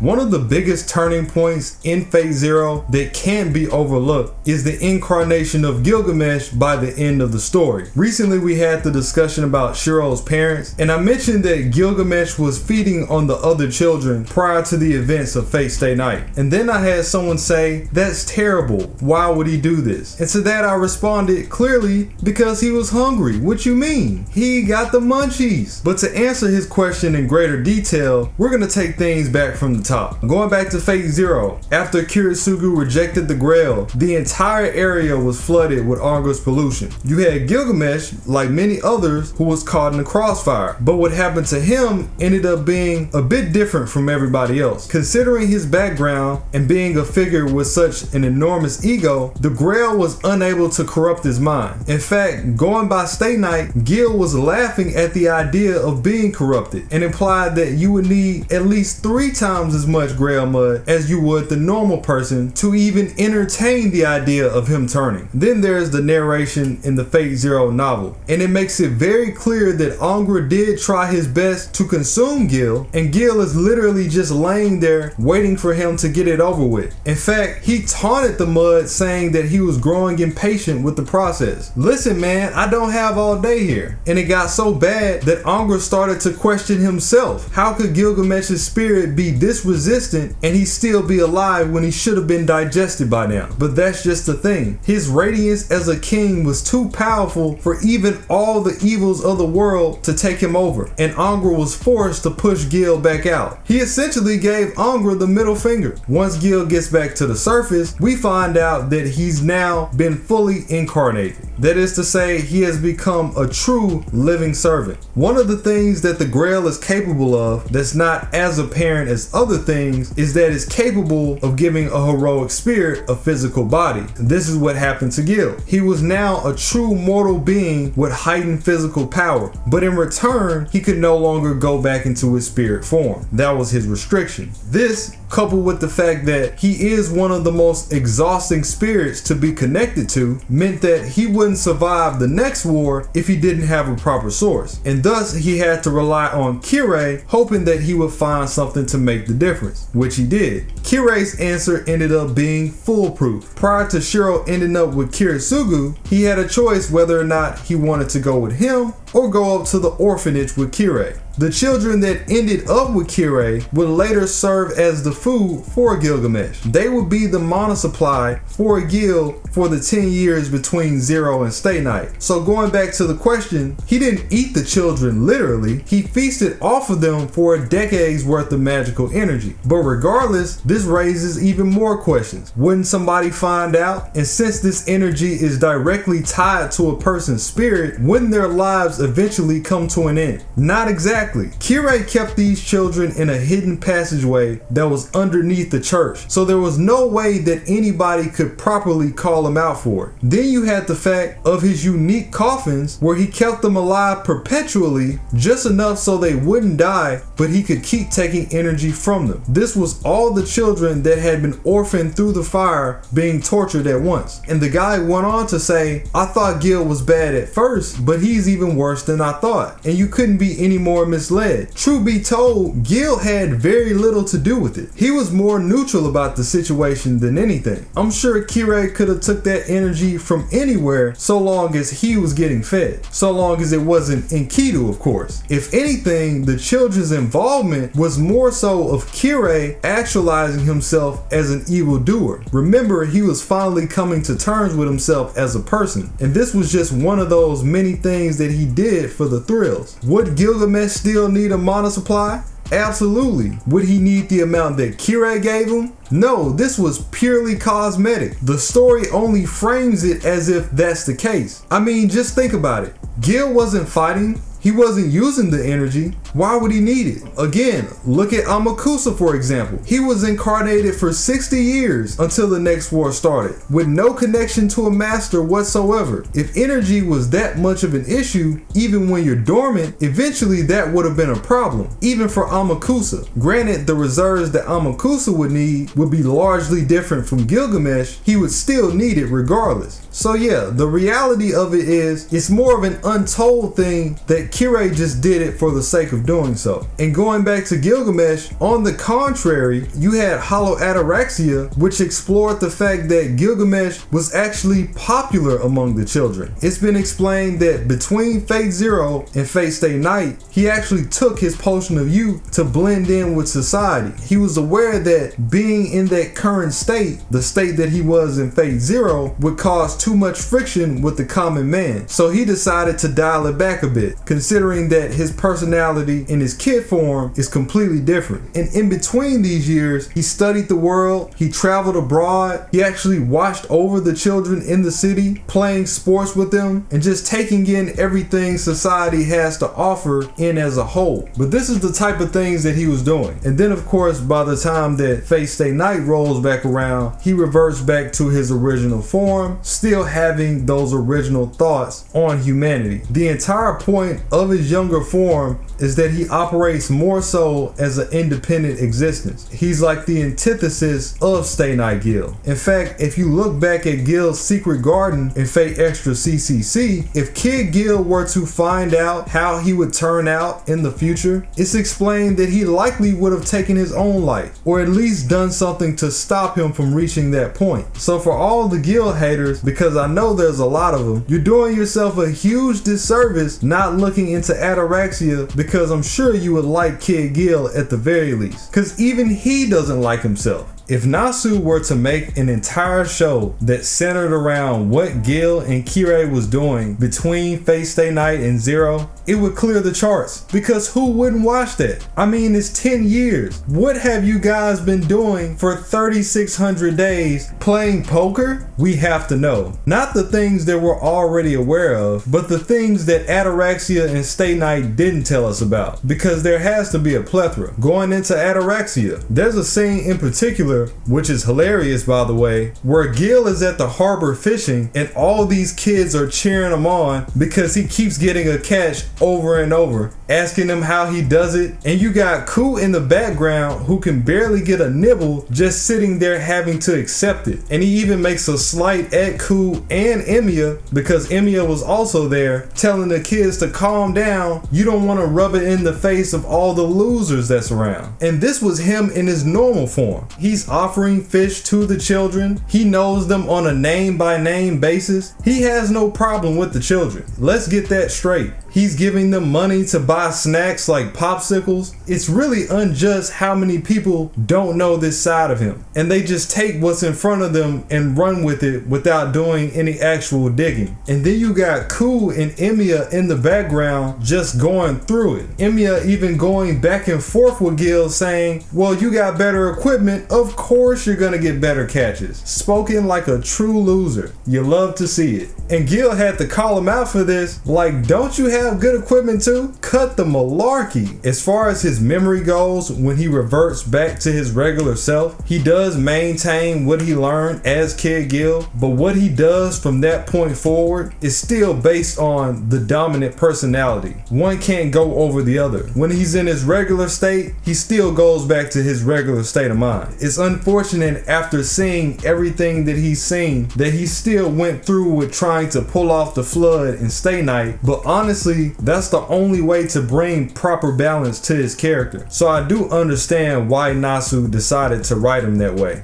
One of the biggest turning points in FateZero that can't be overlooked is the incarnation of Gilgamesh by the end of the story. Recently we had the discussion about Shiro's parents, and I mentioned that Gilgamesh was feeding on the other children prior to the events of Fate Stay Night. And then I had someone say, that's terrible, why would he do this? And to that I responded, clearly because he was hungry. What you mean? He got the munchies. But to answer his question in greater detail, we're gonna take things back from the top. Going back to FateZero, after Kirisugu rejected the Grail, the entire area was flooded with Angra's pollution. You had Gilgamesh, like many others, who was caught in the crossfire. But what happened to him ended up being a bit different from everybody else. Considering his background and being a figure with such an enormous ego, the Grail was unable to corrupt his mind. In fact, going by Stay Night, Gil was laughing at the idea of being corrupted and implied that you would need at least 3 times as much Grail mud as you would the normal person to even entertain the idea of him turning. Then there's the narration in the FateZero novel, and it makes it very clear that Angra did try his best to consume Gil, and Gil is literally just laying there waiting for him to get it over with. In fact, he taunted the mud, saying that he was growing impatient with the process. Listen man, I don't have all day here. And it got so bad that Angra started to question himself. How could Gilgamesh's spirit be this resistant and he still be alive when he should have been digested by now? But that's just the thing. His radiance as a king was too powerful for even all the evils of the world to take him over, and Angra was forced to push Gil back out. He essentially gave Angra the middle finger. Once Gil gets back to the surface, we find out that he's now been fully incarnated. That is to say, he has become a true living servant. One of the things that the Grail is capable of that's not as apparent as other things is that it's capable of giving a heroic spirit a physical body. This is what happened to Gil. He was now a true mortal being with heightened physical power, but in return, he could no longer go back into his spirit form. That was his restriction. This, coupled with the fact that he is one of the most exhausting spirits to be connected to, meant that he wouldn't survive the next war if he didn't have a proper source. And thus he had to rely on Kirei, hoping that he would find something to make the difference, which he did. Kirei's answer ended up being foolproof. Prior to Shiro ending up with Kirisugu, he had a choice whether or not he wanted to go with him or go up to the orphanage with Kirei. The children that ended up with Kirei would later serve as the food for Gilgamesh. They would be the mana supply for Gil for the 10 years between Zero and Stay Night. So going back to the question, he didn't eat the children literally, he feasted off of them for a decade's worth of magical energy. But regardless, this raises even more questions. Wouldn't somebody find out? And since this energy is directly tied to a person's spirit, wouldn't their lives eventually come to an end? Not exactly. Kirei kept these children in a hidden passageway that was underneath the church, so there was no way that anybody could properly call him out for it. Then you had the fact of his unique coffins where he kept them alive perpetually, just enough so they wouldn't die, but he could keep taking energy from them. This was all the children that had been orphaned through the fire being tortured at once. And the guy went on to say, I thought Gil was bad at first, but he's even worse than I thought, and you couldn't be any more misled. Truth be told, Gil had very little to do with it. He was more neutral about the situation than anything. I'm sure Kirei could have took that energy from anywhere so long as he was getting fed. So long as it wasn't Enkidu, of course. If anything, the children's involvement was more so of Kirei actualizing himself as an evildoer. Remember, he was finally coming to terms with himself as a person. And this was just one of those many things that he did for the thrills. Would Gilgamesh still need a mana supply? Absolutely. Would he need the amount that Kirei gave him? No, this was purely cosmetic. The story only frames it as if that's the case. I mean, just think about it. Gil wasn't fighting. He wasn't using the energy. Why would he need it? Again, look at Amakusa for example. He was incarnated for 60 years until the next war started, with no connection to a master whatsoever. If energy was that much of an issue, even when you're dormant, eventually that would have been a problem, even for Amakusa. Granted, the reserves that Amakusa would need would be largely different from Gilgamesh, he would still need it regardless. So yeah, the reality of it is, it's more of an untold thing that Kirei just did it for the sake of doing so. And going back to Gilgamesh, on the contrary, you had Hollow Ataraxia, which explored the fact that Gilgamesh was actually popular among the children. It's been explained that between FateZero and Fate Stay Night, he actually took his potion of youth to blend in with society. He was aware that being in that current state, the state that he was in FateZero, would cause too much friction with the common man. So he decided to dial it back a bit, considering that his personality in his kid form is completely different. And in between these years, he studied the world, he traveled abroad, he actually watched over the children in the city, playing sports with them, and just taking in everything society has to offer in as a whole. But this is the type of things that he was doing. And then of course, by the time that Fate Stay Night rolls back around, he reverts back to his original form, still having those original thoughts on humanity. The entire point of his younger form is that he operates more so as an independent existence. He's like the antithesis of Stay Night Gil. In fact, if you look back at Gil's secret garden in Fate Extra CCC, if Kid Gil were to find out how he would turn out in the future, it's explained that he likely would have taken his own life, or at least done something to stop him from reaching that point. So for all the Gil haters, because I know there's a lot of them, you're doing yourself a huge disservice not looking into Ataraxia, because I'm sure you would like Kid Gil at the very least, because even he doesn't like himself. If Nasu were to make an entire show that centered around what Gil and Kirei was doing between Fate Stay Night and Zero, it would clear the charts, because who wouldn't watch that? I mean, it's 10 years. What have you guys been doing for 3,600 days? Playing poker? We have to know. Not the things that we're already aware of, but the things that Ataraxia and Stay Night didn't tell us about, because there has to be a plethora. Going into Ataraxia, there's a scene in particular, which is hilarious by the way, where Gil is at the harbor fishing and all these kids are cheering him on because he keeps getting a catch over and over, asking him how he does it. And you got Ku in the background who can barely get a nibble, just sitting there having to accept it. And he even makes a slight at Ku and Emiya, because Emiya was also there, telling the kids to calm down. You don't want to rub it in the face of all the losers that's around. And this was him in his normal form. He's offering fish to the children. He knows them on a name by name basis. He has no problem with the children. Let's get that straight. He's giving them money to buy snacks like popsicles. It's really unjust how many people don't know this side of him, and they just take what's in front of them and run with it without doing any actual digging. And then you got Ku and Emiya in the background just going through it. Emiya even going back and forth with Gil saying, well, you got better equipment, of course you're gonna get better catches. Spoken like a true loser. You love to see it. And Gil had to call him out for this, like, don't you have good equipment too? Cut the malarkey. As far as his memory goes, when he reverts back to his regular self, he does maintain what he learned as Kid Gil, but what he does from that point forward is still based on the dominant personality. One can't go over the other. When he's in his regular state, he still goes back to his regular state of mind. It's unfortunate after seeing everything that he's seen that he still went through with trying to pull off the flood and Stay Night, but honestly, that's the only way to bring proper balance to his character. So I do understand why Nasu decided to write him that way.